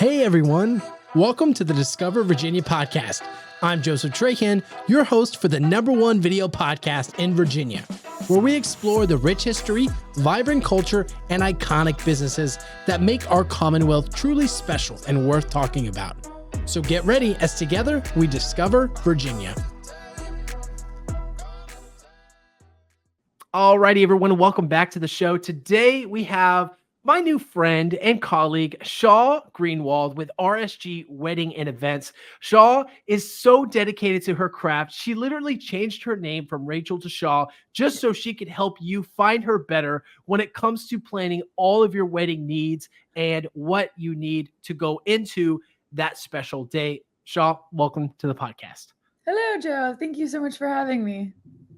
Hey everyone, welcome to the Discover Virginia podcast. I'm Joseph Trahan, your host for the #1 video podcast in Virginia, where we explore the rich history, vibrant culture, and iconic businesses that make our Commonwealth truly special and worth talking about. So get ready as together we discover Virginia. Alrighty, everyone, welcome back to the show. Today we have my new friend and colleague, Shaw Greenwald with RSG Wedding and Events. Shaw is so dedicated to her craft. She literally changed her name from Rachel to Shaw just so she could help you find her better when it comes to planning all of your wedding needs and what you need to go into that special day. Shaw, welcome to the podcast. Hello, Joe. Thank you so much for having me.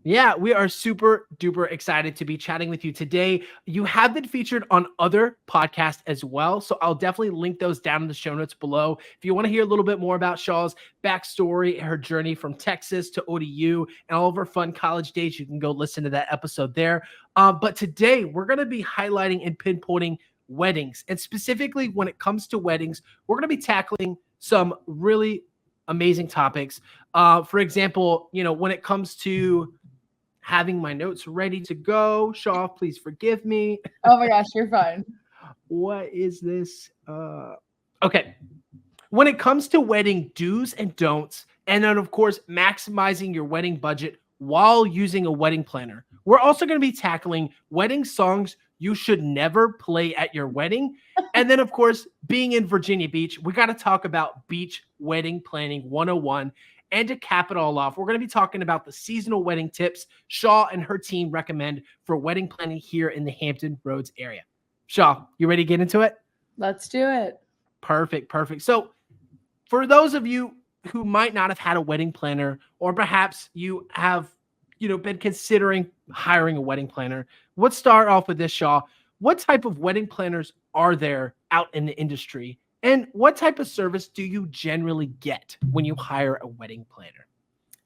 Yeah, we are super duper excited to be chatting with you today. You have been featured on other podcasts as well, so I'll definitely link those down in the show notes below. If you want to hear a little bit more about Shaw's backstory, her journey from Texas to ODU, and all of her fun college days, you can go listen to that episode there. But today, we're going to be highlighting and pinpointing weddings. And specifically, when it comes to weddings, we're going to be tackling some really amazing topics. For example, when it comes to having my notes ready to go. Shaw, please forgive me. Oh my gosh, you're fine. What is this? Okay. When it comes to wedding do's and don'ts, and then of course, maximizing your wedding budget while using a wedding planner, we're also going to be tackling wedding songs you should never play at your wedding. And then of course, being in Virginia Beach, we got to talk about beach wedding planning 101. And to cap it all off, we're going to be talking about the seasonal wedding tips Shaw and her team recommend for wedding planning here in the Hampton Roads area. Shaw, you ready to get into it? Let's do it. Perfect. So for those of you who might not have had a wedding planner, or perhaps you have, been considering hiring a wedding planner, let's start off with this, Shaw. What type of wedding planners are there out in the industry? And what type of service do you generally get when you hire a wedding planner?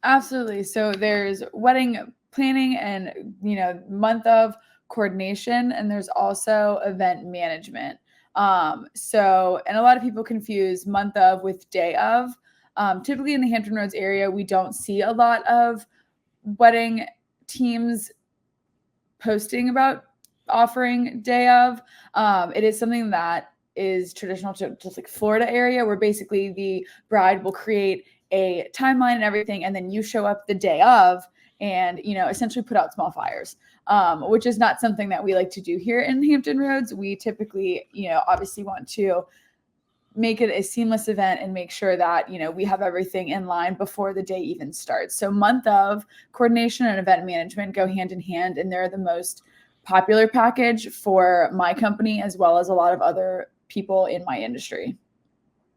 Absolutely. So there's wedding planning and, month of coordination, and there's also event management. And a lot of people confuse month of with day of. Typically in the Hampton Roads area, we don't see a lot of wedding teams posting about offering day of. It is something that is traditional to just like Florida area, where basically the bride will create a timeline and everything, and then you show up the day of and essentially put out small fires, which is not something that we like to do here in Hampton Roads. We typically obviously want to make it a seamless event and make sure that we have everything in line before the day even starts. So month of coordination and event management go hand in hand, and they're the most popular package for my company as well as a lot of other people in my industry.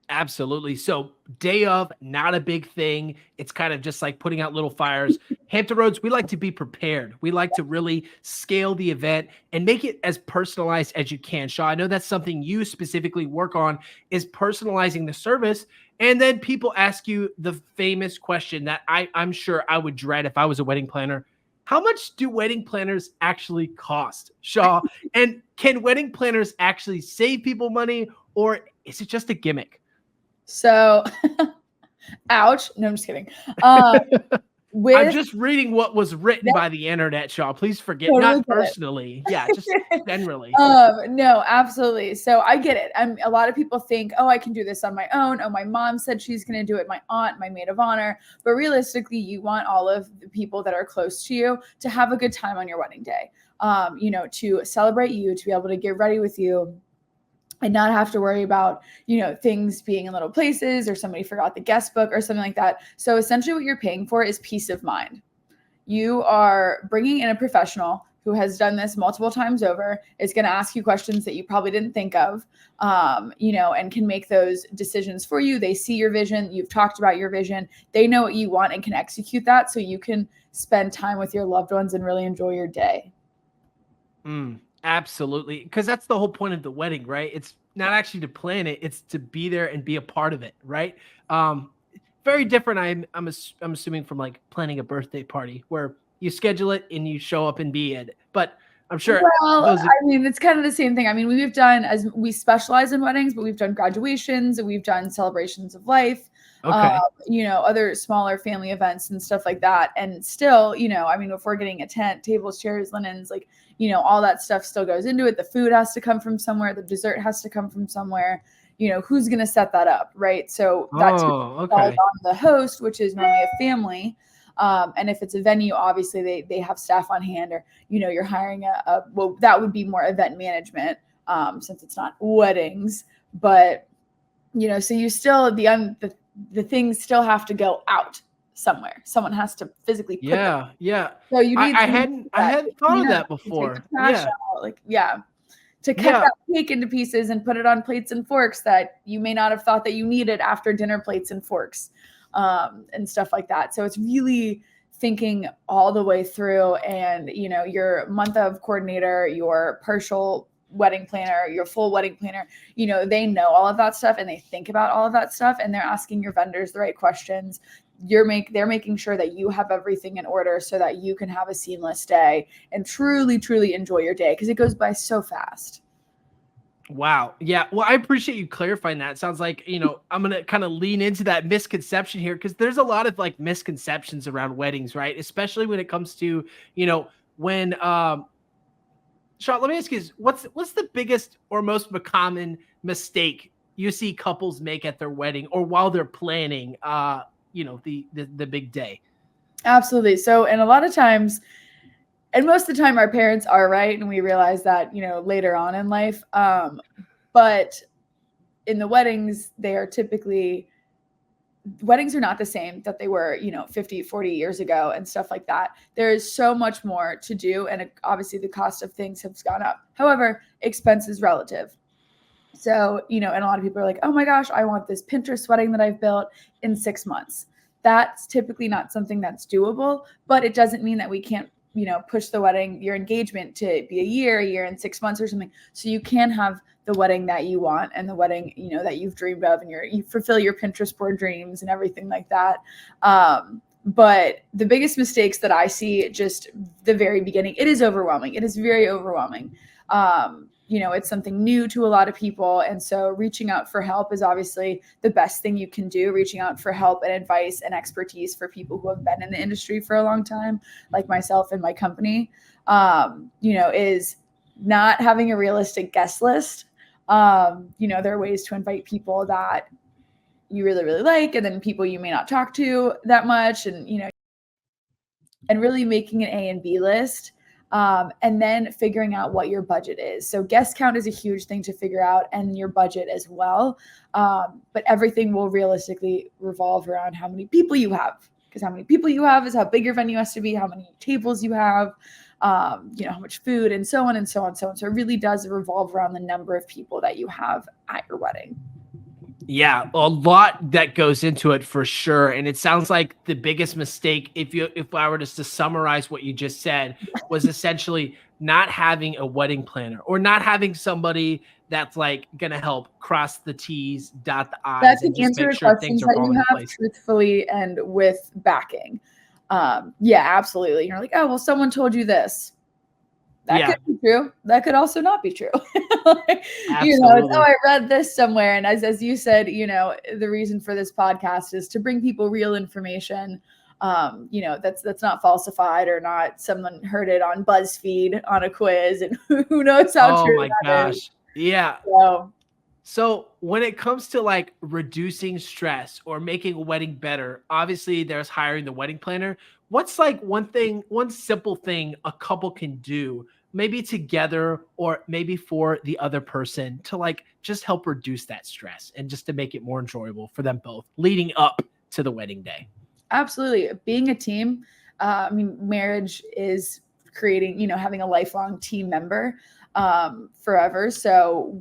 Absolutely. So day of, not a big thing. It's kind of just like putting out little fires. Hampton Roads, we like to be prepared. We like to really scale the event and make it as personalized as you can. Shaw, I know that's something you specifically work on, is personalizing the service. And then people ask you the famous question that I'm sure I would dread if I was a wedding planner. How much do wedding planners actually cost, Shaw? And can wedding planners actually save people money, or is it just a gimmick? So, ouch. No, I'm just kidding. I'm just reading what was written by the internet, Shaw. Please forget, totally not personally. Yeah, just generally. No, absolutely. So I get it. A lot of people think, I can do this on my own. Oh, my mom said she's going to do it. My aunt, my maid of honor. But realistically, you want all of the people that are close to you to have a good time on your wedding day. To celebrate you, to be able to get ready with you, and not have to worry about, things being in little places or somebody forgot the guest book or something like that. So essentially what you're paying for is peace of mind. You are bringing in a professional who has done this multiple times over, is going to ask you questions that you probably didn't think of, and can make those decisions for you. They see your vision. You've talked about your vision. They know what you want and can execute that, so you can spend time with your loved ones and really enjoy your day. Absolutely. Because that's the whole point of the wedding, right? It's not actually to plan it. It's to be there and be a part of it, right? Very different, I'm assuming, from like planning a birthday party where you schedule it and you show up and be it. But I'm sure Well, those. I mean, it's kind of the same thing. I mean, we specialize in weddings, but we've done graduations and we've done celebrations of life, Okay. other smaller family events and stuff like that. And still, I mean, if we're getting a tent, tables, chairs, linens, like, all that stuff still goes into it. The food has to come from somewhere. The dessert has to come from somewhere. Who's going to set that up, right? So that Oh, falls okay. on the host, which is normally a family. And if it's a venue, obviously they have staff on hand, or you're hiring well, that would be more event management, since it's not weddings. But so you still the things still have to go out somewhere. Someone has to physically put them. Yeah. So you need I hadn't thought of that to take the before. trash Yeah. out, to cut Yeah. that cake into pieces and put it on plates and forks that you may not have thought that you needed after dinner plates and forks, and stuff like that. So it's really thinking all the way through, and your month of coordinator, your partial wedding planner, your full wedding planner, they know all of that stuff and they think about all of that stuff, and they're asking your vendors the right questions. They're making sure that you have everything in order so that you can have a seamless day and truly, truly enjoy your day, because it goes by so fast. Wow. Yeah. Well, I appreciate you clarifying that. It sounds like, I'm going to kind of lean into that misconception here, because there's a lot of like misconceptions around weddings, right? Especially when it comes to, when, Shaw, let me ask you this. What's the biggest or most common mistake you see couples make at their wedding or while they're planning, the big day? Absolutely. So, and a lot of times, and most of the time our parents are right, and we realize that, later on in life. But in the weddings, weddings are not the same that they were, 50, 40 years ago and stuff like that. There is so much more to do. And obviously the cost of things has gone up. However, expense is relative. So, and a lot of people are like, oh my gosh, I want this Pinterest wedding that I've built in 6 months. That's typically not something that's doable, but it doesn't mean that we can't, push your engagement to be a year and 6 months or something. So you can have the wedding that you want and the wedding, that you've dreamed of, and you fulfill your Pinterest board dreams and everything like that. But the biggest mistakes that I see, just the very beginning, it is overwhelming. It is very overwhelming. It's something new to a lot of people. And so reaching out for help is obviously the best thing you can do. Reaching out for help and advice and expertise for people who have been in the industry for a long time, like myself and my company, is not having a realistic guest list. There are ways to invite people that you really, really like, and then people you may not talk to that much, and, and really making an A and B list. And then figuring out what your budget is. So guest count is a huge thing to figure out, and your budget as well. But everything will realistically revolve around how many people you have, because how many people you have is how big your venue has to be, how many tables you have, how much food, and so on and so on. So it really does revolve around the number of people that you have at your wedding. Yeah, a lot that goes into it for sure. And it sounds like the biggest mistake, if I were just to summarize what you just said, was essentially not having a wedding planner, or not having somebody that's like going to help cross the T's, dot the I's, That can and just answer make the sure questions things are that you falling in have place. truthfully and with backing. Yeah, absolutely. You're like, oh, well, someone told you this. That could be true. That could also not be true. It's, I read this somewhere. And as you said, the reason for this podcast is to bring people real information, that's not falsified, or not someone heard it on BuzzFeed on a quiz, and who knows how true that is. Yeah. So when it comes to like reducing stress or making a wedding better, obviously there's hiring the wedding planner. What's like one simple thing a couple can do, maybe together or maybe for the other person, to like just help reduce that stress and just to make it more enjoyable for them both leading up to the wedding day? Absolutely. Being a team. Marriage is creating, having a lifelong team member, forever. So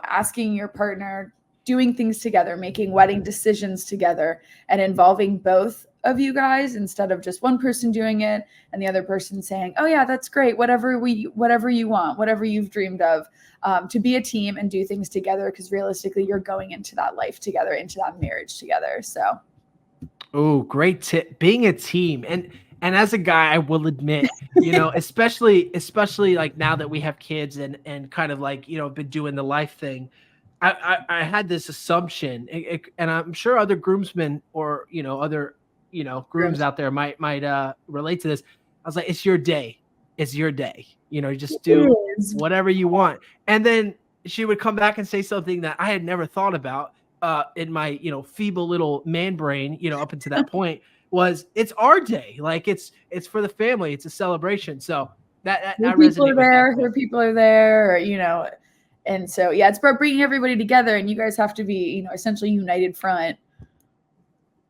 asking your partner, doing things together, making wedding decisions together, and involving both of you guys instead of just one person doing it and the other person saying, oh yeah, that's great. Whatever you want, whatever you've dreamed of, to be a team and do things together. Because realistically, you're going into that life together, into that marriage together. So. Oh, great tip. Being a team. And And as a guy, I will admit, especially like now that we have kids and kind of like, been doing the life thing, I had this assumption, and I'm sure other groomsmen or other grooms Rooms. out there might relate to this. I was like, it's your day, just It do is. whatever you want. And then she would come back and say something that I had never thought about in my feeble little man brain, up until that point, was it's our day, like it's for the family, it's a celebration. So that Her I people are resonate with that there, too. her people are there, and so yeah, it's about bringing everybody together, and you guys have to be, essentially united front.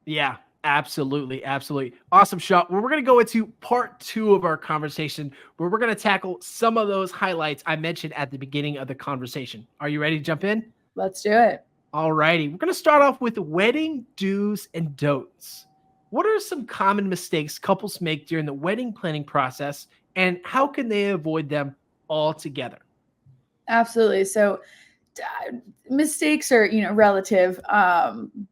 Yeah, absolutely. Absolutely. Awesome, Shaw. Well, we're going to go into part 2 of our conversation where we're going to tackle some of those highlights I mentioned at the beginning of the conversation. Are you ready to jump in? Let's do it. All righty. We're going to start off with wedding do's and don'ts. What are some common mistakes couples make during the wedding planning process, and how can they avoid them altogether? Absolutely. So mistakes are relative,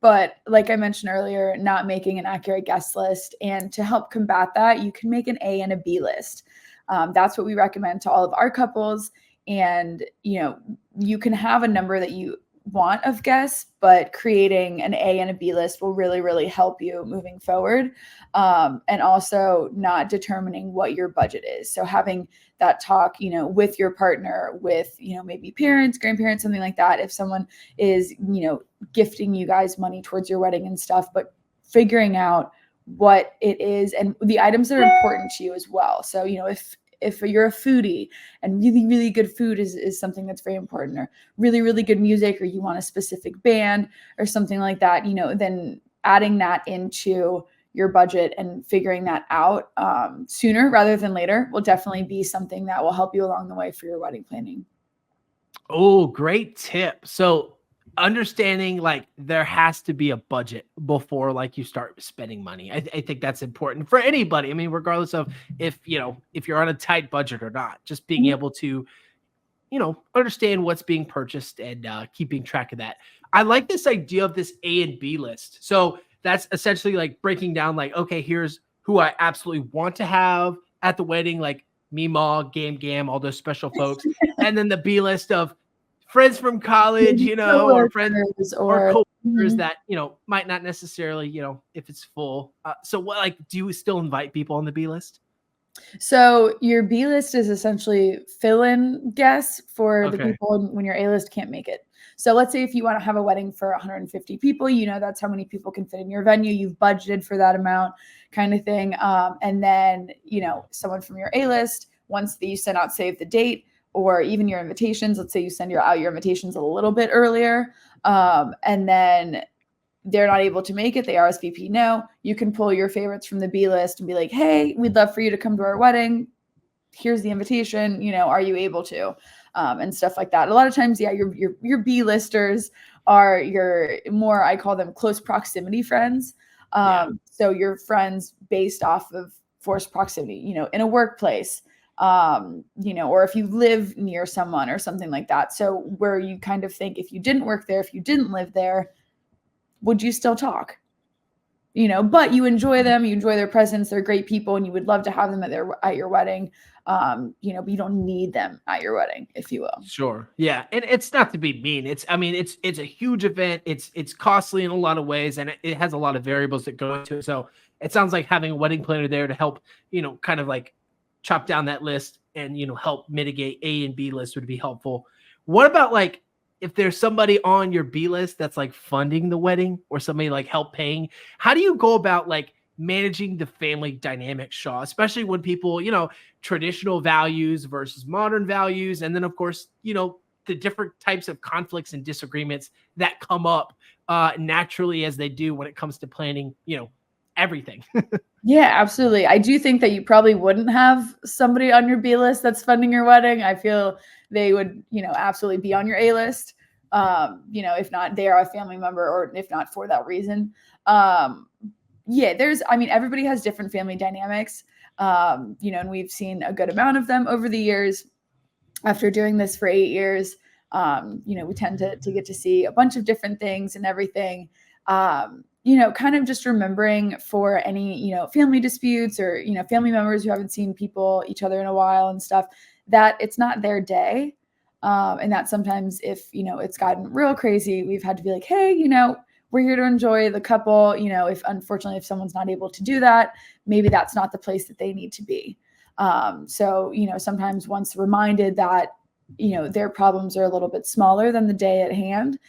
but like I mentioned earlier, not making an accurate guest list, and to help combat that, you can make an A and a B list. That's what we recommend to all of our couples. And you can have a number that you want of guests, but creating an A and a B list will really, really help you moving forward. And also not determining what your budget is. So having that talk, with your partner, with, maybe parents, grandparents, something like that. If someone is, gifting you guys money towards your wedding and stuff, but figuring out what it is and the items that are important to you as well. So, if you're a foodie and really, really good food is something that's very important, or really, really good music, or you want a specific band or something like that, then adding that into your budget and figuring that out sooner rather than later will definitely be something that will help you along the way for your wedding planning. Oh, great tip. So understanding like there has to be a budget before like you start spending money. I think that's important for anybody. I mean, regardless of if you're on a tight budget or not, just being Mhm. able to, understand what's being purchased and keeping track of that. I like this idea of this A and B list. So that's essentially like breaking down like, okay, here's who I absolutely want to have at the wedding, like Meemaw, Gam, all those special folks. And then the B list of friends from college, Maybe or friends coworkers or or coworkers Mhm. that, might not necessarily, if it's full. So what, like, do you still invite people on the B list? So your B list is essentially fill-in guests for the Okay. people when your A list can't make it. So let's say if you want to have a wedding for 150 people, that's how many people can fit in your venue. You've budgeted for that amount, kind of thing. And then someone from your A list, once that you send out save the date, or even your invitations. Let's say you send out your invitations a little bit earlier, and then they're not able to make it, they RSVP no, you can pull your favorites from the B list and be like, hey, we'd love for you to come to our wedding. Here's the invitation. Are you able to? And stuff like that. A lot of times, yeah, your B listers are your more, I call them close proximity friends. Yeah. So your friends based off of forced proximity, in a workplace, or if you live near someone or something like that. So where you kind of think if you didn't work there, if you didn't live there, would you still talk? But you enjoy them, you enjoy their presence, they're great people, and you would love to have them at your wedding. But you don't need them at your wedding, if you will. Sure. Yeah. And it's not to be mean. It's a huge event. It's costly in a lot of ways, and it has a lot of variables that go into it. So it sounds like having a wedding planner there to help, kind of like chop down that list and, help mitigate A and B list would be helpful. What about like if there's somebody on your B list that's like funding the wedding or somebody like help paying? How do you go about like managing the family dynamic, Shaw, especially when people, traditional values versus modern values, and then of course the different types of conflicts and disagreements that come up naturally as they do when it comes to planning everything. Yeah, absolutely. I do think that you probably wouldn't have somebody on your B list that's funding your wedding. I feel they would, absolutely be on your A list. If not, they are a family member, or if not for that reason. Yeah, everybody has different family dynamics. And we've seen a good amount of them over the years. After doing this for 8 years, we tend to get to see a bunch of different things and everything. kind of just remembering for any, family disputes or, family members who haven't seen each other in a while and stuff, that it's not their day. And that sometimes if, it's gotten real crazy, we've had to be like, hey, we're here to enjoy the couple, if someone's not able to do that, maybe that's not the place that they need to be. So, sometimes once reminded that, their problems are a little bit smaller than the day at hand,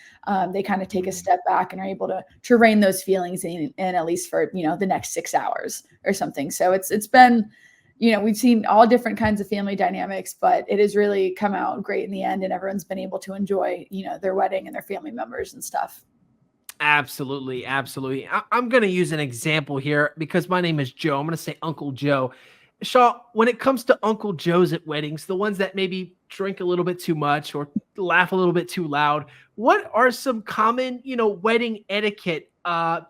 they kind of take a step back and are able to rein those feelings in at least for, the next 6 hours or something. So it's been, we've seen all different kinds of family dynamics, but it has really come out great in the end, and everyone's been able to enjoy, their wedding and their family members and stuff. Absolutely. Absolutely. I'm going to use an example here because my name is Joe. I'm going to say Uncle Joe. Shaw, when it comes to Uncle Joes at weddings, the ones that maybe drink a little bit too much or laugh a little bit too loud, what are some common, wedding etiquette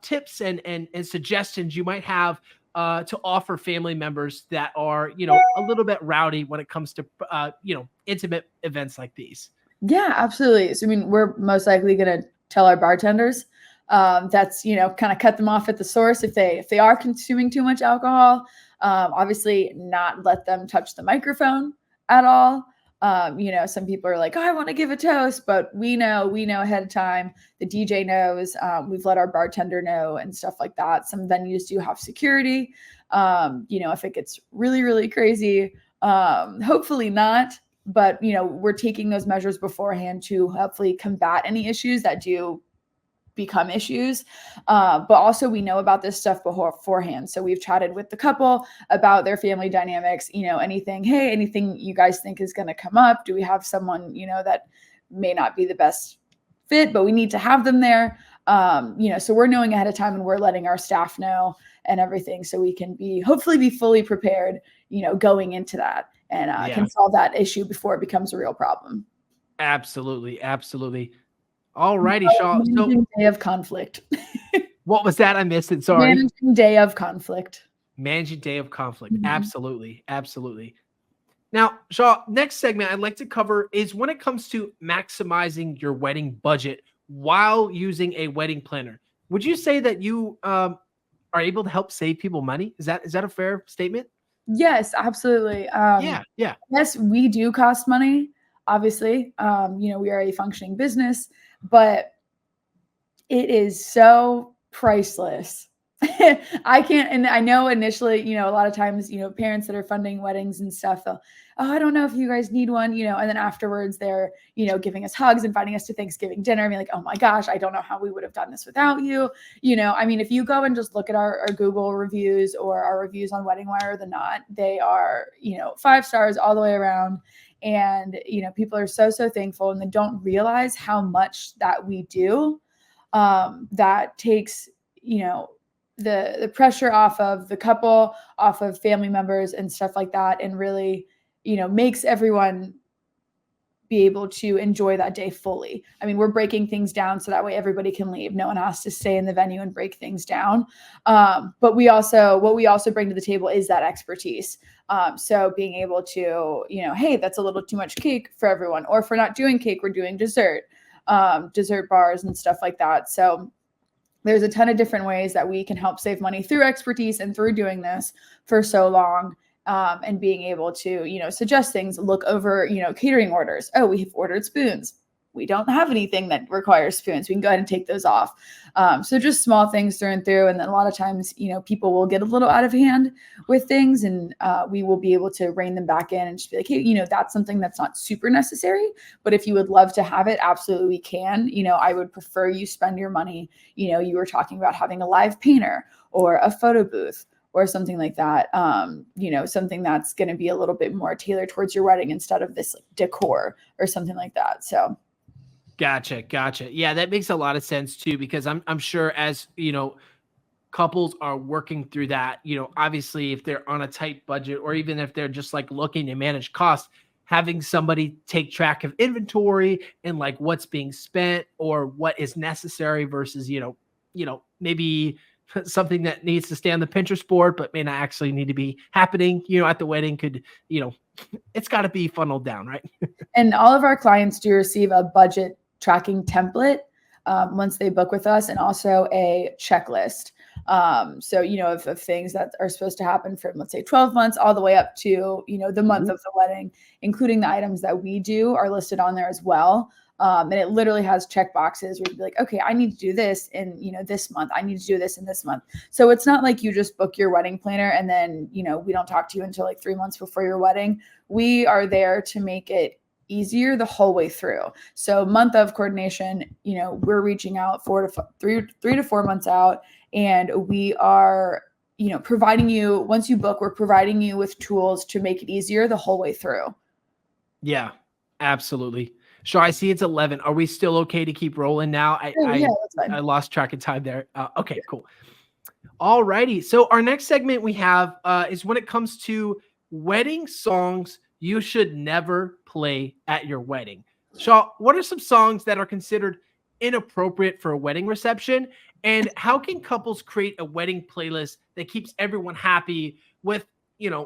tips and suggestions you might have to offer family members that are, a little bit rowdy when it comes to, intimate events like these? Yeah, absolutely. So, we're most likely going to tell our bartenders that's, kind of cut them off at the source if they are consuming too much alcohol. Obviously not let them touch the microphone at all. Some people are like, oh, I want to give a toast, but we know ahead of time. The DJ knows. We've let our bartender know and stuff like that. Some venues do have security. If it gets really, really crazy, hopefully not. But, we're taking those measures beforehand to hopefully combat any issues that do become issues. But also we know about this stuff beforehand. So we've chatted with the couple about their family dynamics, anything you guys think is going to come up. Do we have someone, that may not be the best fit, but we need to have them there. So we're knowing ahead of time, and we're letting our staff know and everything. So we can hopefully be fully prepared, going into that, and can solve that issue before it becomes a real problem. Absolutely. Absolutely. All righty, Shaw. Managing day of conflict. What was that? I missed it. Sorry. Managing day of conflict. Managing day of conflict. Absolutely. Absolutely. Now, Shaw, next segment I'd like to cover is when it comes to maximizing your wedding budget while using a wedding planner. Would you say that you are able to help save people money? Is that a fair statement? Yes, absolutely. Yeah. Yes, we do cost money. Obviously, we are a functioning business, but it is so priceless. I can't, and I know initially, a lot of times, parents that are funding weddings and stuff, they'll, oh, I don't know if you guys need one, and then afterwards they're, giving us hugs, inviting us to Thanksgiving dinner, and be like, oh my gosh, I don't know how we would have done this without you. If you go and just look at our Google reviews or our reviews on Wedding Wire, the Knot, they are, 5 stars all the way around. And, people are so thankful, and they don't realize how much that we do, that takes, the pressure off of the couple, off of family members and stuff like that. And really, makes everyone be able to enjoy that day fully. We're breaking things down so that way everybody can leave. No one has to stay in the venue and break things down. But what we also bring to the table is that expertise. So being able to, hey, that's a little too much cake for everyone, or if we're not doing cake, we're doing dessert bars and stuff like that. So there's a ton of different ways that we can help save money through expertise and through doing this for so long. And being able to, suggest things, look over, catering orders. Oh, we have ordered spoons. We don't have anything that requires spoons. We can go ahead and take those off. So just small things through and through. And then a lot of times, people will get a little out of hand with things, and we will be able to rein them back in and just be like, hey, that's something that's not super necessary, but if you would love to have it, absolutely we can. I would prefer you spend your money. You were talking about having a live painter or a photo booth or something like that, something that's going to be a little bit more tailored towards your wedding instead of this decor or something like that. So. Gotcha. Yeah, that makes a lot of sense too, because I'm sure as, couples are working through that, obviously if they're on a tight budget, or even if they're just like looking to manage costs, having somebody take track of inventory and like what's being spent or what is necessary versus, maybe something that needs to stay on the Pinterest board, but may not actually need to be happening, at the wedding could, it's got to be funneled down, right? And all of our clients do receive a budget tracking template once they book with us, and also a checklist. So, of things that are supposed to happen from, let's say, 12 months all the way up to, the month of the wedding, including the items that we do are listed on there as well. And it literally has check boxes where you'd be like, okay, I need to do this in, this month. I need to do this in this month. So it's not like you just book your wedding planner and then, we don't talk to you until like 3 months before your wedding. We are there to make it easier the whole way through. So month of coordination, we're reaching out 3 to 4 months out, and we are, providing you, once you book, we're providing you with tools to make it easier the whole way through. Yeah, absolutely. Shaw, I see it's 11. Are we still okay to keep rolling now? Yeah, that's fine. I lost track of time there. Okay, cool. All righty. So our next segment we have is when it comes to wedding songs you should never play at your wedding. Shaw, what are some songs that are considered inappropriate for a wedding reception? And how can couples create a wedding playlist that keeps everyone happy with,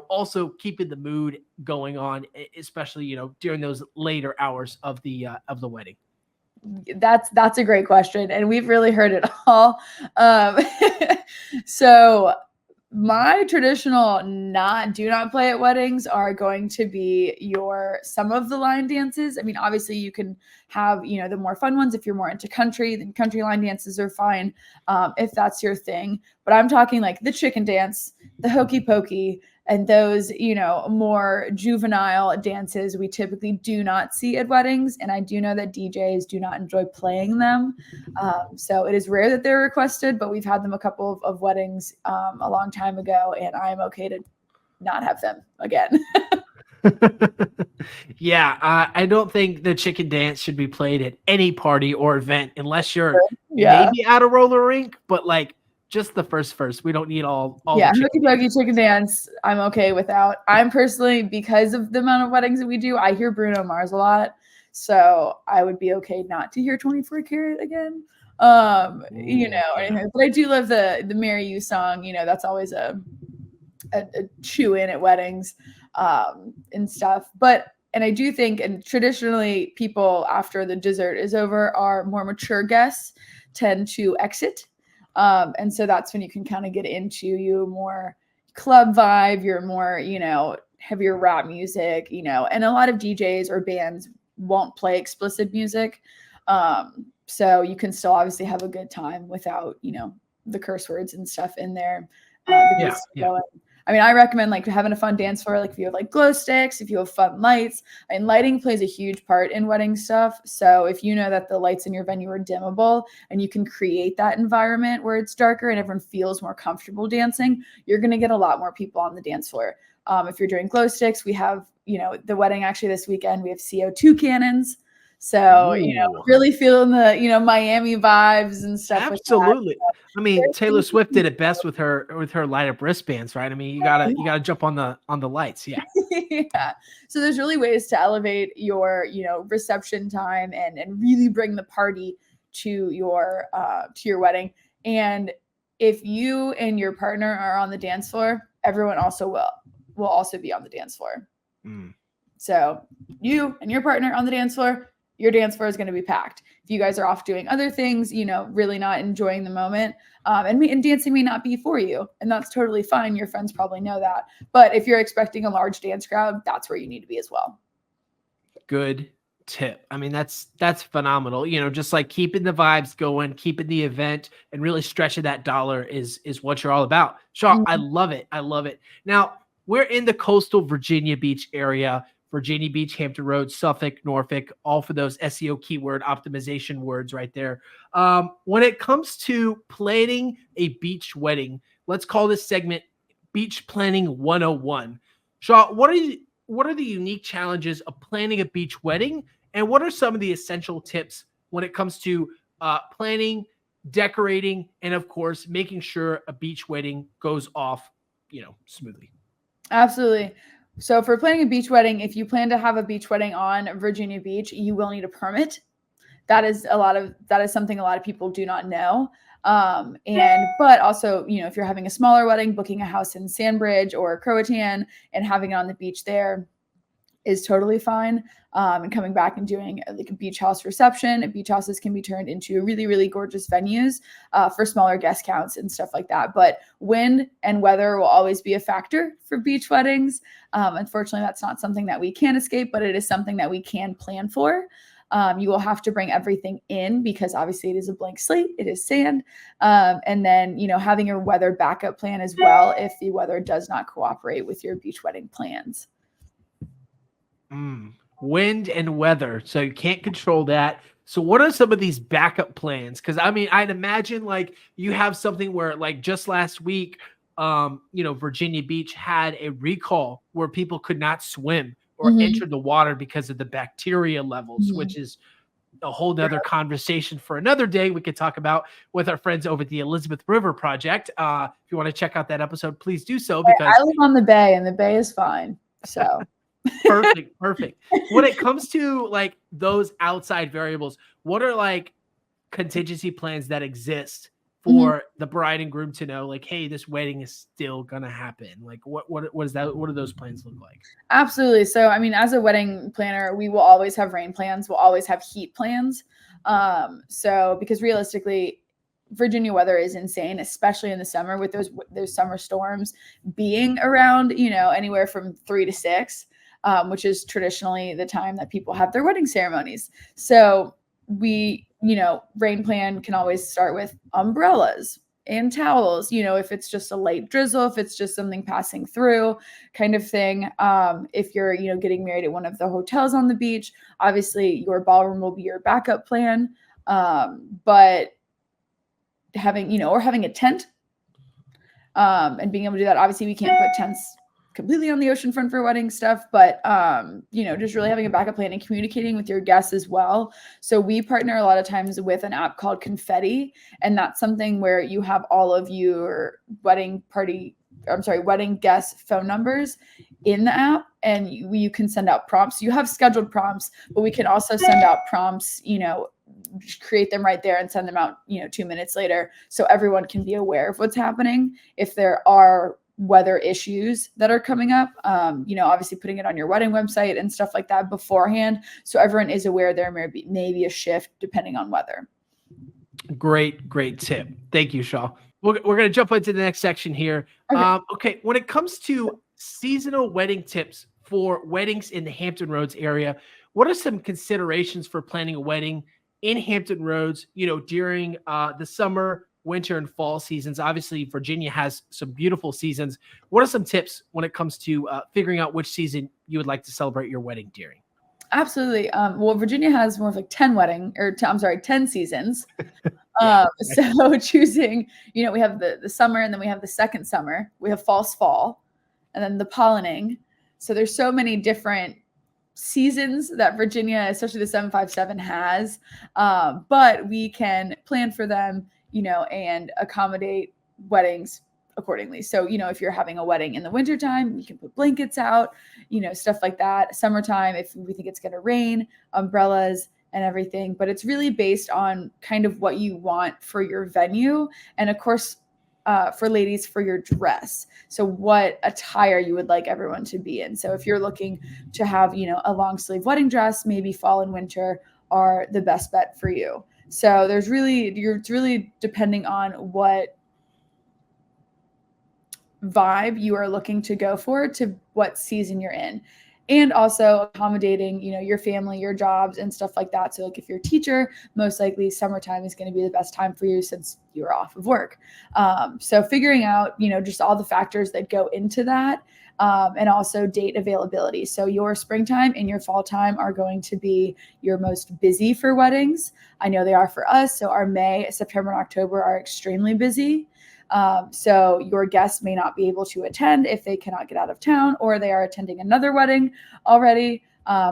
also keeping the mood going on, especially, during those later hours of the wedding? That's a great question, and we've really heard it all. So my traditional do not play at weddings are going to be some of the line dances. I mean, obviously you can have, the more fun ones. If you're more into country, then country line dances are fine, if that's your thing. But I'm talking like the chicken dance, the hokey pokey, and those, more juvenile dances we typically do not see at weddings. And I do know that DJs do not enjoy playing them. So it is rare that they're requested, but we've had them a couple of weddings a long time ago, and I'm okay to not have them again. Yeah, I don't think the chicken dance should be played at any party or event unless you're maybe at a roller rink, but like just the first. We don't need all yeah, the hooky pokey chicken dance, I'm okay without. I'm personally, because of the amount of weddings that we do, I hear Bruno Mars a lot. So I would be okay not to hear 24 Karat again. Anything. But I do love the Marry You song. That's always a chew in at weddings and stuff. And I do think, and traditionally people after the dessert is over, our more mature guests tend to exit. And so that's when you can kind of get into your more club vibe, your more, heavier rap music, and a lot of DJs or bands won't play explicit music. So you can still obviously have a good time without, the curse words and stuff in there. Going. I mean, I recommend like having a fun dance floor, like if you have like glow sticks, if you have fun lights. And lighting plays a huge part in wedding stuff. So if you know that the lights in your venue are dimmable and you can create that environment where it's darker and everyone feels more comfortable dancing, you're going to get a lot more people on the dance floor. If you're doing glow sticks, we have, the wedding actually this weekend, we have CO2 cannons. So, really feeling the, Miami vibes and stuff. Absolutely. I mean, Taylor Swift did it best with her light up wristbands, right? I mean, you gotta jump on the lights. Yeah. Yeah. So there's really ways to elevate your, reception time and really bring the party to your wedding. And if you and your partner are on the dance floor, everyone also will also be on the dance floor. So you and your partner on the dance floor, your dance floor is going to be packed. If you guys are off doing other things, really not enjoying the moment, and dancing may not be for you, and that's totally fine. Your friends probably know that. But if you're expecting a large dance crowd, that's where you need to be as well. Good tip. I mean, that's phenomenal. Just like keeping the vibes going, keeping the event, and really stretching that dollar is what you're all about. Shaw, I love it. I love it. Now, we're in the coastal Virginia Beach area. Virginia Beach, Hampton Roads, Suffolk, Norfolk, all for those SEO keyword optimization words right there. When it comes to planning a beach wedding, let's call this segment Beach Planning 101. Shaw, what are the unique challenges of planning a beach wedding, and what are some of the essential tips when it comes to planning, decorating, and of course, making sure a beach wedding goes off, smoothly? Absolutely. So for planning a beach wedding, if you plan to have a beach wedding on Virginia Beach, you will need a permit. That is something a lot of people do not know. But also, if you're having a smaller wedding, booking a house in Sandbridge or Croatan and having it on the beach there is totally fine. And coming back and doing like a beach house reception. Beach houses can be turned into really, really gorgeous venues for smaller guest counts and stuff like that. But wind and weather will always be a factor for beach weddings. Unfortunately, that's not something that we can escape, but it is something that we can plan for. You will have to bring everything in because obviously it is a blank slate, it is sand. And then, having your weather backup plan as well if the weather does not cooperate with your beach wedding plans. Wind and weather. So you can't control that. So what are some of these backup plans? Because I'd imagine like you have something where like just last week, Virginia Beach had a recall where people could not swim or enter the water because of the bacteria levels, which is a whole nother conversation for another day we could talk about with our friends over at the Elizabeth River Project. If you want to check out that episode, please do so. Because I live on the bay and the bay is fine. So perfect. When it comes to like those outside variables, what are like contingency plans that exist for the bride and groom to know, like, hey, this wedding is still gonna happen? Like, what is that? What do those plans look like? Absolutely. So, as a wedding planner, we will always have rain plans. We'll always have heat plans. Because realistically, Virginia weather is insane, especially in the summer with those summer storms being around, anywhere from 3 to 6. Which is traditionally the time that people have their wedding ceremonies. So we, rain plan can always start with umbrellas and towels, if it's just a light drizzle, if it's just something passing through kind of thing. If you're, getting married at one of the hotels on the beach, obviously your ballroom will be your backup plan. But having, or having a tent and being able to do that, obviously we can't put tents completely on the oceanfront for wedding stuff, but just really having a backup plan and communicating with your guests as well. So we partner a lot of times with an app called Confetti, and that's something where you have all of your wedding guest phone numbers in the app, and you can send out prompts. You have scheduled prompts, but we can also send out prompts, just create them right there and send them out, 2 minutes later, so everyone can be aware of what's happening. If there are weather issues that are coming up, obviously putting it on your wedding website and stuff like that beforehand, so everyone is aware there may be a shift depending on weather. Great tip. Thank you, Shaw. We're going to jump into the next section here. Okay. When it comes to seasonal wedding tips for weddings in the Hampton Roads area, what are some considerations for planning a wedding in Hampton Roads, during the summer, winter, and fall seasons? Obviously, Virginia has some beautiful seasons. What are some tips when it comes to figuring out which season you would like to celebrate your wedding during? Absolutely. Well, Virginia has more of like 10 seasons. So choosing, we have the summer, and then we have the second summer, we have fall, and then the pollinating. So there's so many different seasons that Virginia, especially the 757, has, but we can plan for them, and accommodate weddings accordingly. So, if you're having a wedding in the wintertime, we can put blankets out, stuff like that. Summertime, if we think it's going to rain, umbrellas and everything. But it's really based on kind of what you want for your venue. And of course, for ladies, for your dress. So what attire you would like everyone to be in. So if you're looking to have, a long sleeve wedding dress, maybe fall and winter are the best bet for you. So it's really depending on what vibe you are looking to go for, to what season you're in. And also accommodating, your family, your jobs and stuff like that. So like if you're a teacher, most likely summertime is going to be the best time for you since you're off of work. So figuring out, just all the factors that go into that, and also date availability. So your springtime and your fall time are going to be your most busy for weddings. I know they are for us. So our May, September, and October are extremely busy. So your guests may not be able to attend if they cannot get out of town, or they are attending another wedding already,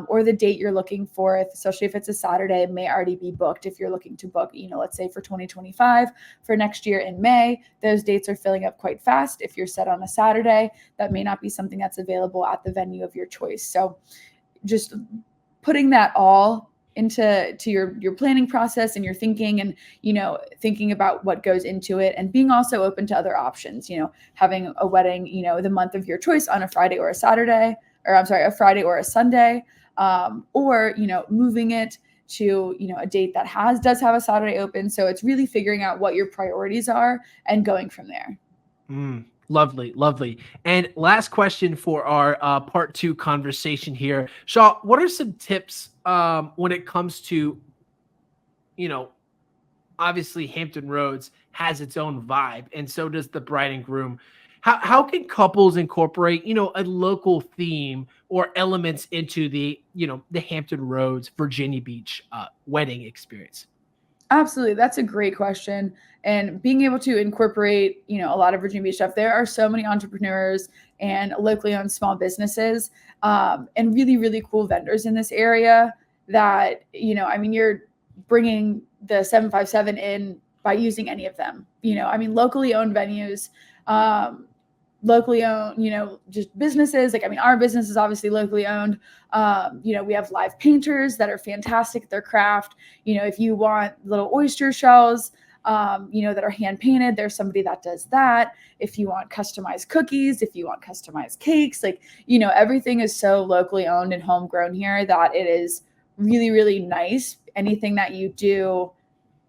or the date you're looking for, especially if it's a Saturday, may already be booked. If you're looking to book, let's say for 2025 for next year in May, those dates are filling up quite fast. If you're set on a Saturday, that may not be something that's available at the venue of your choice. So just putting that all into your planning process and your thinking, and thinking about what goes into it, and being also open to other options, having a wedding the month of your choice on a Friday or a Saturday, or I'm sorry, a Friday or a Sunday, or, moving it to, a date that does have a Saturday open. So it's really figuring out what your priorities are and going from there. Lovely, lovely. And last question for our part 2 conversation here. Shaw, what are some tips when it comes to, obviously Hampton Roads has its own vibe, and so does the bride and groom. How can couples incorporate, a local theme or elements into the Hampton Roads, Virginia Beach wedding experience? Absolutely. That's a great question. And being able to incorporate, a lot of Virginia Beach stuff. There are so many entrepreneurs and locally owned small businesses, and really, really cool vendors in this area that, you're bringing the 757 in by using any of them. Locally owned venues, locally owned, just businesses. Our business is obviously locally owned. We have live painters that are fantastic at their craft. If you want little oyster shells, that are hand painted, there's somebody that does that. If you want customized cookies, if you want customized cakes, everything is so locally owned and homegrown here that it is really, really nice. Anything that you do,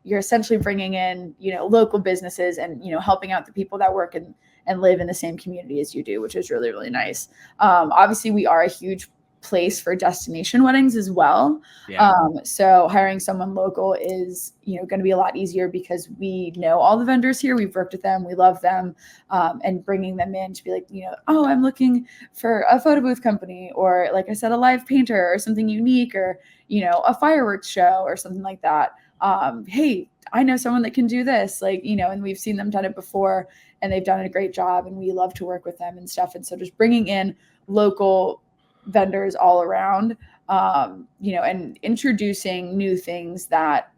you're essentially bringing in, local businesses and, helping out the people that work and live in the same community as you do, which is really, really nice. Obviously, we are a huge place for destination weddings as well. Yeah. So hiring someone local is, going to be a lot easier because we know all the vendors here. We've worked with them. We love them. And bringing them in to be like, oh, I'm looking for a photo booth company, or like I said, a live painter or something unique, or, a fireworks show or something like that. Hey, I know someone that can do this, and we've seen them done it before and they've done a great job and we love to work with them and stuff. And so just bringing in local vendors all around, and introducing new things that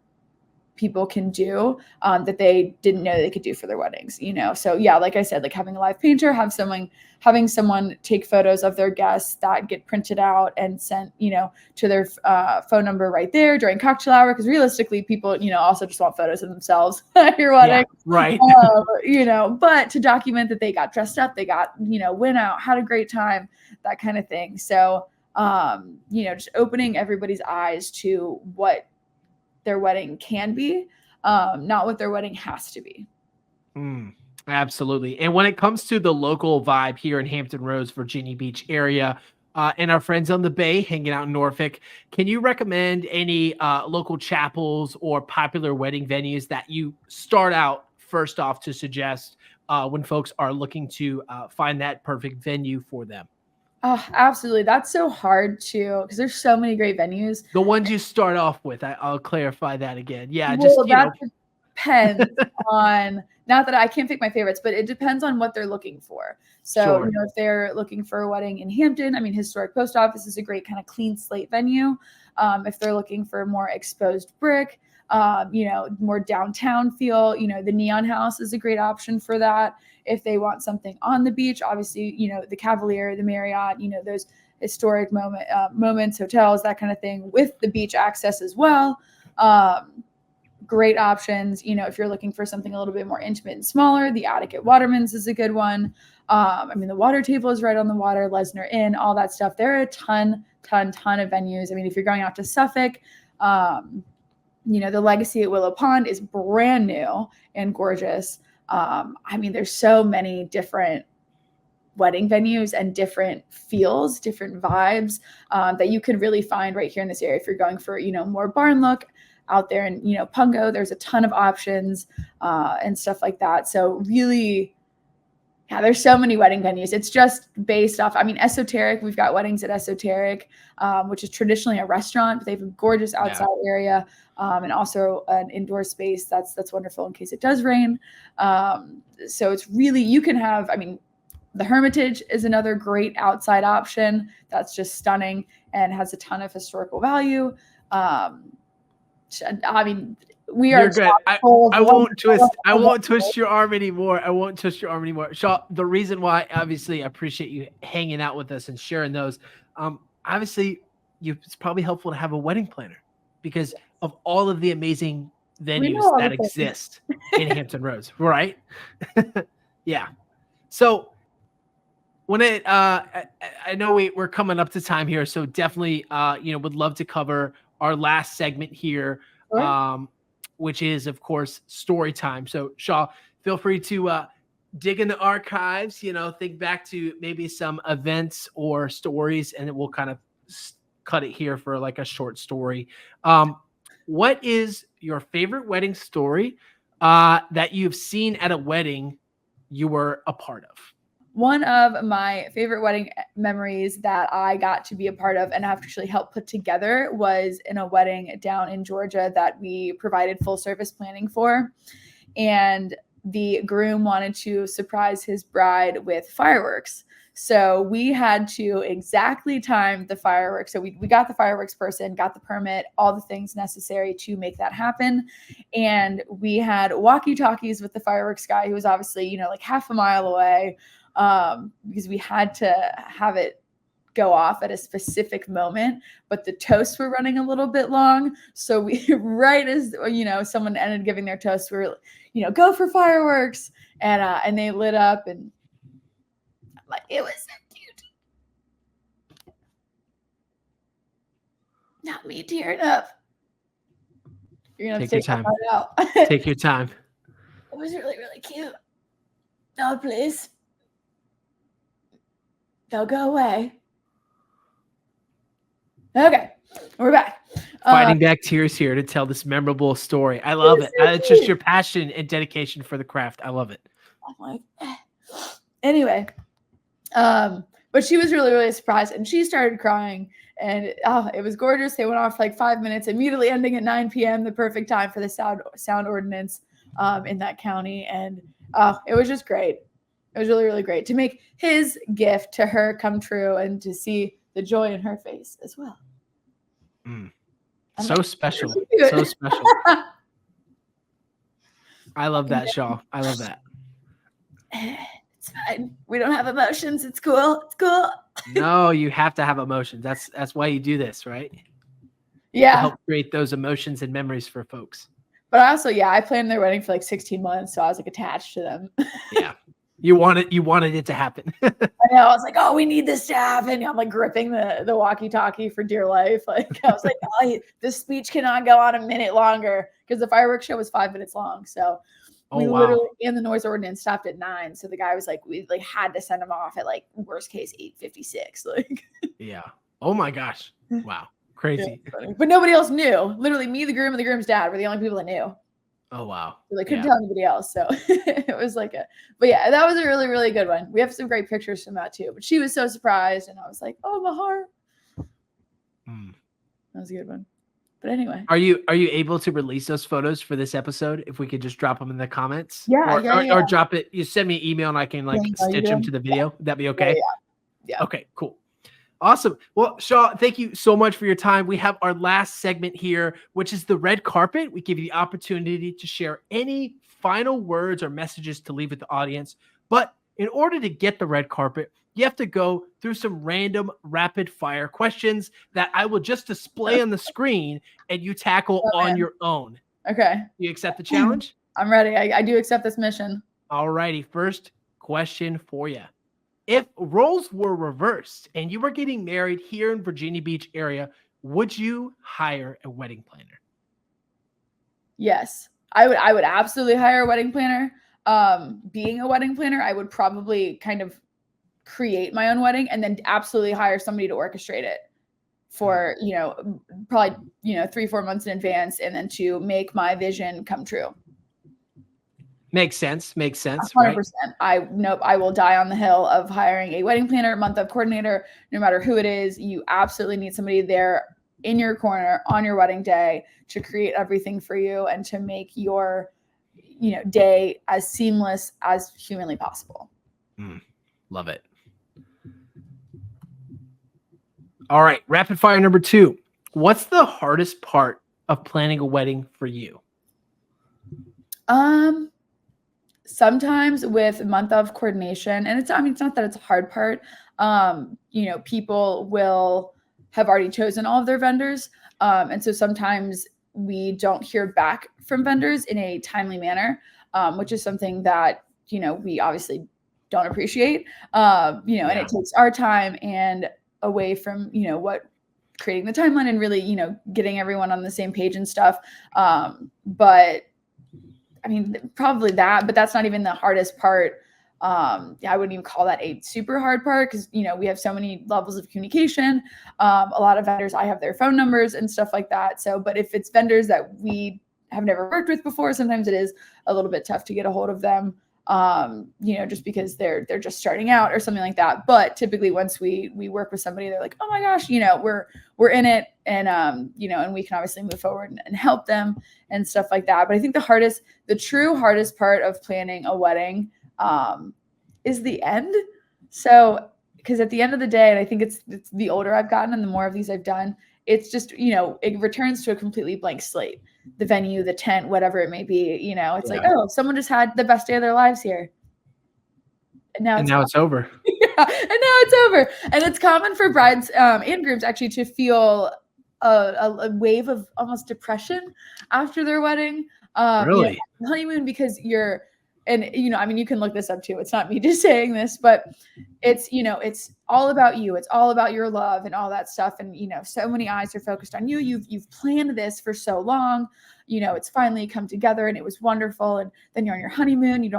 people can do that they didn't know they could do for their weddings, So yeah, like I said, having a live painter, having someone take photos of their guests that get printed out and sent, to their phone number right there during cocktail hour. Because realistically, people, also just want photos of themselves at your wedding. Yeah, right. But to document that they got dressed up, they got, went out, had a great time, that kind of thing. So, just opening everybody's eyes to what their wedding can be, not what their wedding has to be. Absolutely. And when it comes to the local vibe here in Hampton Roads, Virginia Beach area, and our friends on the Bay hanging out in Norfolk, can you recommend any local chapels or popular wedding venues that you start out first off to suggest when folks are looking to find that perfect venue for them? Oh, absolutely. That's so hard to, because there's so many great venues. The ones you start off with, I'll clarify that again. Yeah, Well, that depends on, not that I can't pick my favorites, but it depends on what they're looking for. So, Sure. If they're looking for a wedding in Hampton, Historic Post Office is a great kind of clean slate venue. If they're looking for more exposed brick, more downtown feel, the Neon House is a great option for that. If they want something on the beach, obviously, the Cavalier, the Marriott, those historic moments, hotels, that kind of thing, with the beach access as well. Great options. If you're looking for something a little bit more intimate and smaller, the Attic at Waterman's is a good one. The Water Table is right on the water, Lesnar Inn, all that stuff. There are a ton of venues. If you're going out to Suffolk, the Legacy at Willow Pond is brand new and gorgeous. There's so many different wedding venues and different feels, different vibes that you could really find right here in this area. If you're going for, more barn look out there in, Pungo, there's a ton of options and stuff like that. So really, yeah, there's so many wedding venues. It's just based off, Esoteric, we've got weddings at Esoteric, which is traditionally a restaurant, but they have a gorgeous outside area, and also an indoor space that's wonderful in case it does rain. So it's really, you can have, the Hermitage is another great outside option that's just stunning and has a ton of historical value. We are good. I won't twist your arm anymore. Shaw, the reason why, obviously, I appreciate you hanging out with us and sharing those. Obviously, it's probably helpful to have a wedding planner because of all of the amazing venues that exist in Hampton Roads, right? Yeah. So when I know we're coming up to time here, so definitely, would love to cover our last segment here, Sure. which is of course story time. So Shaw, feel free to dig in the archives, think back to maybe some events or stories, and then we'll kind of cut it here for like a short story. What is your favorite wedding story that you've seen at a wedding you were a part of? One of my favorite wedding memories that I got to be a part of and actually helped put together was in a wedding down in Georgia that we provided full service planning for. And the groom wanted to surprise his bride with fireworks. So we had to exactly time the fireworks. So we got the fireworks person, got the permit, all the things necessary to make that happen. And we had walkie-talkies with the fireworks guy who was obviously, like half a mile away, because we had to have it go off at a specific moment, but the toasts were running a little bit long. So we, right as, someone ended giving their toast, we were, go for fireworks. And they lit up, and like, it was so cute. Not me tearing up. You're going to Take your have to time. take that part out. Take your time. It was really, really cute. No, please. They'll go away. Okay, we're back. Fighting back tears here to tell this memorable story. I love it. It's just your passion and dedication for the craft. I love it. I'm like, anyway, but she was really, really surprised, and she started crying, and it was gorgeous. They went off for like 5 minutes, immediately ending at 9 p.m., the perfect time for the sound ordinance in that county, and it was just great. It was really, really great to make his gift to her come true and to see the joy in her face as well. So special. So special. I love that, Shaw. I love that. It's fine. We don't have emotions. It's cool. It's cool. No, you have to have emotions. That's why you do this, right? Yeah. To help create those emotions and memories for folks. But also, I planned their wedding for like 16 months, so I was like attached to them. Yeah. You wanted it to happen. I know. I was like, oh, we need this to happen. I'm like gripping the walkie-talkie for dear life. Like, I was like, oh, this speech cannot go on a minute longer, because the fireworks show was 5 minutes long. So we literally, and the noise ordinance stopped at 9. So the guy was like, we like had to send him off at like worst case 8:56. Like, yeah. Oh my gosh. Wow. Crazy. Yeah, but nobody else knew. Literally, me, the groom, and the groom's dad were the only people that knew. Oh wow. So they couldn't tell anybody else. So it was like but yeah, that was a really, really good one. We have some great pictures from that too. But she was so surprised, and I was like, oh, my heart. That was a good one. But anyway. Are you able to release those photos for this episode? If we could just drop them in the comments? Yeah. Or drop it. You send me an email and I can stitch them to the video. Would that be okay? Yeah. Okay, cool. Awesome. Well, Shaw, thank you so much for your time. We have our last segment here, which is the red carpet. We give you the opportunity to share any final words or messages to leave with the audience. But in order to get the red carpet, you have to go through some random rapid fire questions that I will just display on the screen and you tackle on your own. Okay. You accept the challenge? I'm ready. I do accept this mission. All righty. First question for you. If roles were reversed and you were getting married here in Virginia Beach area, would you hire a wedding planner? Yes, I would absolutely hire a wedding planner. Being a wedding planner, I would probably kind of create my own wedding and then absolutely hire somebody to orchestrate it for, probably, 3-4 months in advance, and then to make my vision come true. Makes sense. 100%. Right? I will die on the hill of hiring a wedding planner, month of coordinator, no matter who it is. You absolutely need somebody there in your corner on your wedding day to create everything for you and to make your, day as seamless as humanly possible. Love it. All right. Rapid fire number 2. What's the hardest part of planning a wedding for you? Sometimes with month of coordination, and it's not that it's a hard part. People will have already chosen all of their vendors. And so sometimes we don't hear back from vendors in a timely manner, which is something that, we obviously don't appreciate, and it takes our time and away from, what creating the timeline and really, getting everyone on the same page and stuff. But I mean, probably that, but that's not even the hardest part. I wouldn't even call that a super hard part because, we have so many levels of communication. A lot of vendors, I have their phone numbers and stuff like that. So, but if it's vendors that we have never worked with before, sometimes it is a little bit tough to get a hold of them, just because they're just starting out or something like that. But typically once we work with somebody, they're like, oh my gosh, we're in it. And, and we can obviously move forward and help them and stuff like that. But I think the true hardest part of planning a wedding, is the end. So, because at the end of the day, and I think it's the older I've gotten and the more of these I've done, it's just, it returns to a completely blank slate. The venue, the tent, whatever it may be, it's like, oh, someone just had the best day of their lives here. And now it's over. Yeah, and now it's over. And it's common for brides and grooms actually to feel a wave of almost depression after their wedding. Really? Honeymoon, because you can look this up too. It's not me just saying this, but it's all about you. It's all about your love and all that stuff. And, so many eyes are focused on you. You've planned this for so long, it's finally come together and it was wonderful. And then you're on your honeymoon,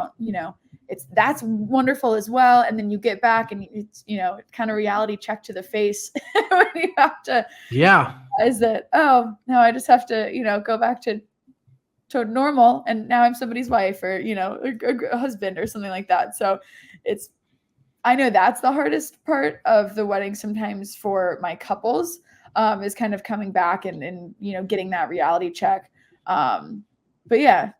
that's wonderful as well. And then you get back and it's, kind of reality check to the face when you have to, is that, oh no, I just have to, go back to normal. And now I'm somebody's wife or, a husband or something like that. So I know that's the hardest part of the wedding sometimes for my couples, is kind of coming back and getting that reality check. But yeah.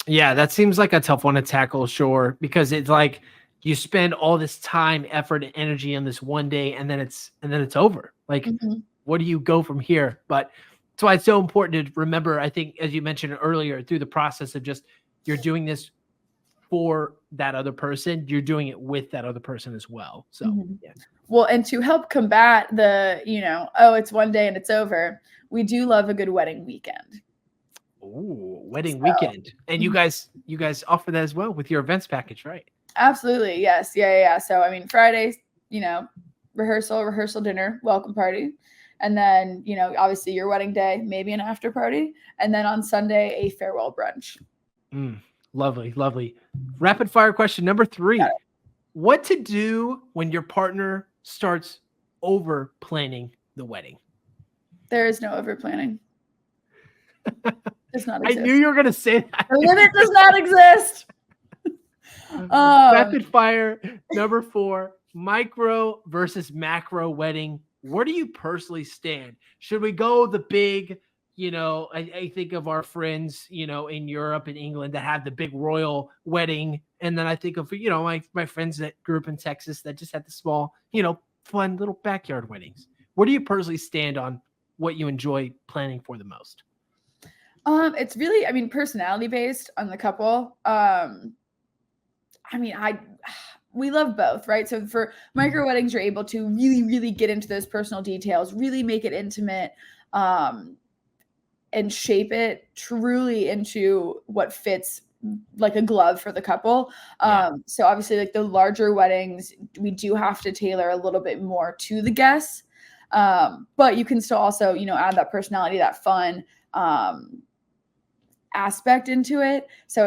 Yeah, that seems like a tough one to tackle, sure, because it's like you spend all this time, effort, and energy on this one day, and then it's over. Like, where do you go from here? But that's why it's so important to remember, I think, as you mentioned earlier, through the process of just you're doing this for that other person, you're doing it with that other person as well. So, yeah. Well, and to help combat the, it's one day and it's over, we do love a good wedding weekend. Ooh, wedding weekend. And you guys offer that as well with your events package, right? Absolutely. Yes. Yeah. So, I mean, Fridays, rehearsal dinner, welcome party. And then, obviously your wedding day, maybe an after party. And then on Sunday, a farewell brunch. Lovely, lovely. Rapid fire question number 3. What to do when your partner starts over planning the wedding? There is no over planning. Does not exist. I knew you were going to say that. The limit does not exist. Rapid fire number 4, micro versus macro wedding. Where do you personally stand? Should we go the big, I think of our friends, in Europe and England that have the big royal wedding. And then I think of, my friends that grew up in Texas that just had the small, fun little backyard weddings. Where do you personally stand on what you enjoy planning for the most? It's really, personality based on the couple. We love both, right? So for micro weddings, you're able to really, really get into those personal details, really make it intimate, and shape it truly into what fits like a glove for the couple. So obviously like the larger weddings, we do have to tailor a little bit more to the guests. But you can still also, add that personality, that fun, aspect into it. So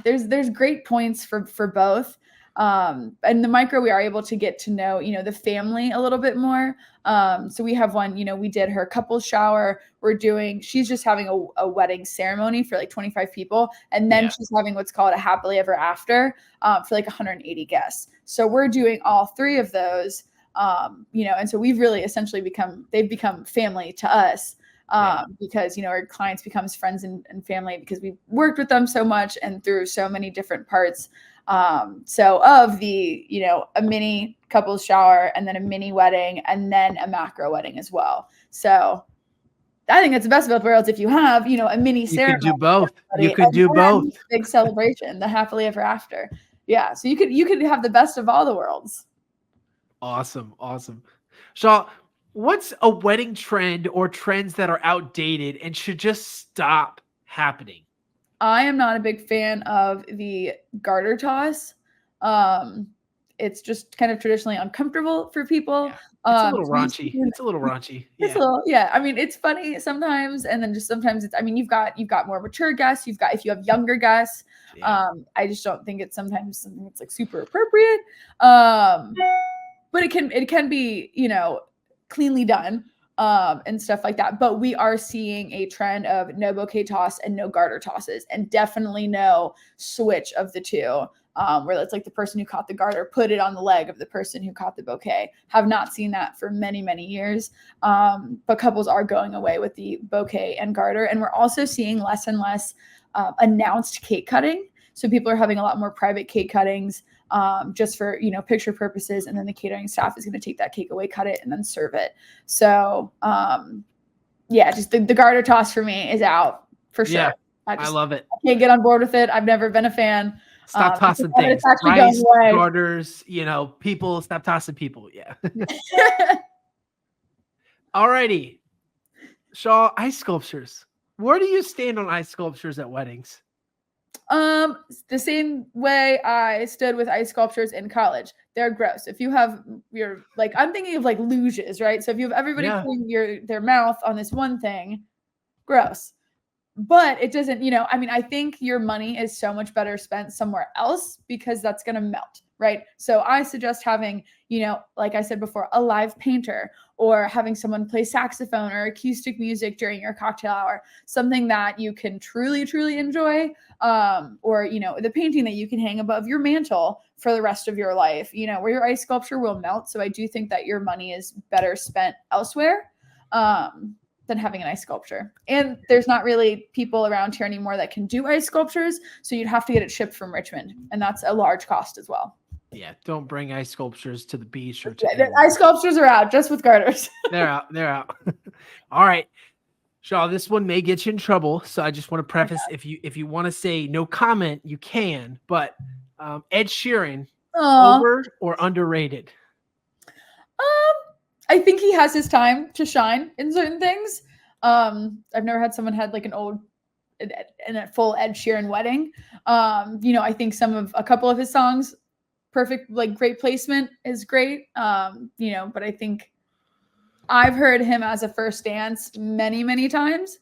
there's great points for both. And the micro, we are able to get to know, the family a little bit more. So we have one, we did her couples shower. She's just having a wedding ceremony for like 25 people. And then she's having what's called a happily ever after, for like 180 guests. So we're doing all 3 of those, and so we've really essentially they've become family to us. Because, our clients becomes friends and family because we've worked with them so much and through so many different parts. So of the, a mini couples shower and then a mini wedding and then a macro wedding as well. So I think it's the best of both worlds. If you have, a mini ceremony, you could do both. Big celebration, the happily ever after. Yeah. So you could have the best of all the worlds. Awesome. Shaw, what's a wedding trend or trends that are outdated and should just stop happening? I am not a big fan of the garter toss. It's just kind of traditionally uncomfortable for people. Yeah. It's a little So you raunchy. It's a little raunchy. it's Yeah. a little, yeah. I mean, it's funny sometimes, and then just sometimes it's. I mean, you've got more mature guests. You've got if you have younger guests. Yeah. I just don't think it's sometimes something that's like super appropriate. But it can be, you know, cleanly done, and stuff like that. But we are seeing a trend of no bouquet toss and no garter tosses, and definitely no switch of the two. Where it's like the person who caught the garter put it on the leg of the person who caught the bouquet. Have not seen that for many, many years. But couples are going away with the bouquet and garter. And we're also seeing less and less announced cake cutting. So people are having a lot more private cake cuttings, just for, you know, picture purposes. And then the catering staff is going to take that cake away, cut it, and then serve it. So yeah, just the garter toss for me is out for sure. Yeah, I love it. I can't get on board with it. I've never been a fan. Stop tossing things. Rice, garters, you know, people, stop tossing people. Yeah. Alrighty. Shaw, ice sculptures. Where do you stand on ice sculptures at weddings? The same way I stood with ice sculptures in college. They're gross. If you have like, I'm thinking of like luges, right? So if you have everybody putting their mouth on this one thing, gross. But it doesn't, you know, I mean, I think your money is so much better spent somewhere else because that's going to melt, right? So I suggest having, you know, like I said before, a live painter, or having someone play saxophone or acoustic music during your cocktail hour, something that you can truly, truly enjoy. Or, you know, the painting that you can hang above your mantle for the rest of your life, you know, where your ice sculpture will melt. So I do think that your money is better spent elsewhere. Than having an ice sculpture. And there's not really people around here anymore that can do ice sculptures. So you'd have to get it shipped from Richmond. And that's a large cost as well. Yeah. Don't bring ice sculptures to the beach or to ice sculptures are out, just with garters. They're out. They're out. All right. Shaw, this one may get you in trouble. So I just want to preface, if you want to say no comment, you can, but Ed Sheeran, over or underrated? I think he has his time to shine in certain things. I've never had someone had like in a full Ed Sheeran wedding. You know, I think a couple of his songs, perfect, like great placement is great. You know, but I think I've heard him as a first dance many, many times.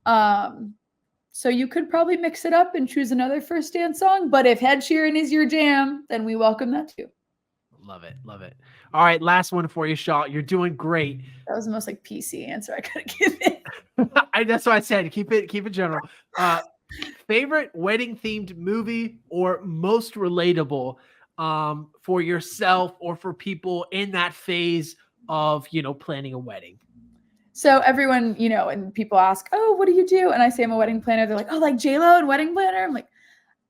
So you could probably mix it up and choose another first dance song. But if Ed Sheeran is your jam, then we welcome that too. Love it. Love it. All right. Last one for you, Shaw. You're doing great. That was the most like PC answer I could have given. That's what I said. Keep it general. Favorite wedding themed movie or most relatable for yourself or for people in that phase of, you know, planning a wedding? So everyone, you know, and people ask, oh, what do you do? And I say I'm a wedding planner. They're like, oh, like J-Lo and wedding planner? I'm like,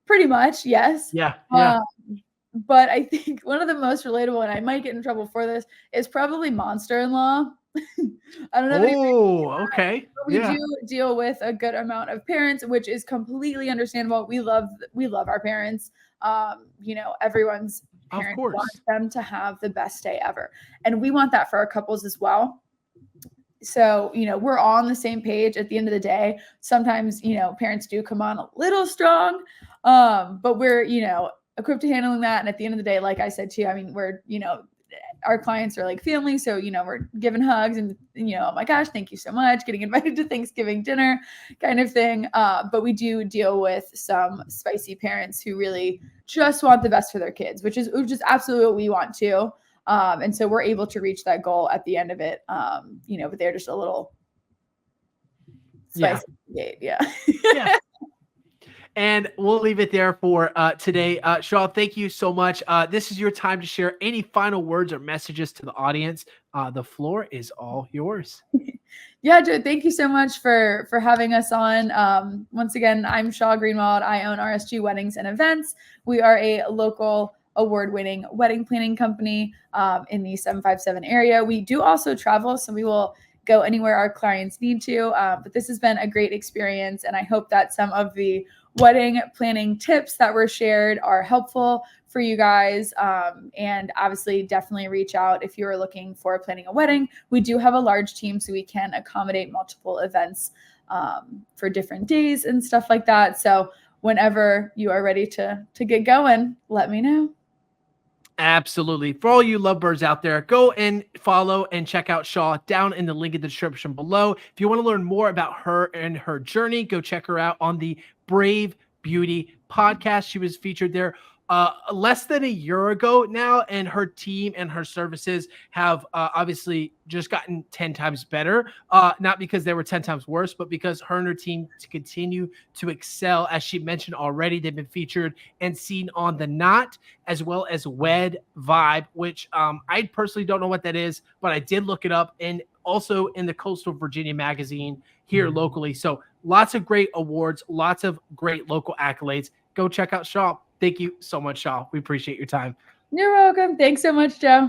pretty much, yes. Yeah. Yeah. But I think one of the most relatable, and I might get in trouble for this, is probably Monster-in-Law. I don't know. Oh, okay. We do deal with a good amount of parents, which is completely understandable. We love our parents. You know, everyone's parents want them to have the best day ever. And we want that for our couples as well. So, you know, we're all on the same page at the end of the day. Sometimes, you know, parents do come on a little strong, but we're, you know, equipped to handling that. And at the end of the day, like I said to you, I mean, we're, you know, our clients are like family. So, you know, we're giving hugs and, you know, oh my gosh, thank you so much, getting invited to Thanksgiving dinner kind of thing. But we do deal with some spicy parents who really just want the best for their kids, which is absolutely what we want to. And so we're able to reach that goal at the end of it. You know, but they're just a little spicy. Yeah. Yeah. And we'll leave it there for today. Shaw, thank you so much. This is your time to share any final words or messages to the audience. The floor is all yours. Yeah, Joe, thank you so much for having us on. Once again, I'm Shaw Greenwald. I own RSG Weddings and Events. We are a local award-winning wedding planning company in the 757 area. We do also travel, so we will go anywhere our clients need to. But this has been a great experience, and I hope that some of the wedding planning tips that were shared are helpful for you guys. And obviously definitely reach out if you're looking for planning a wedding. We do have a large team, so we can accommodate multiple events for different days and stuff like that. So whenever you are ready to get going, let me know. Absolutely. For all you lovebirds out there, go and follow and check out Shaw down in the link in the description below. If you want to learn more about her and her journey, go check her out on the Brave Beauty podcast. She was featured there less than a year ago now, and her team and her services have obviously just gotten 10 times better. Not because they were 10 times worse, but because her and her team to continue to excel. As she mentioned already, they've been featured and seen on The Knot, as well as Wed Vibe, which I personally don't know what that is, but I did look it up, and also in the Coastal Virginia magazine here locally. So lots of great awards, lots of great local accolades. Go check out Shaw. Thank you so much, Shaw. We appreciate your time. You're welcome. Thanks so much, Joe.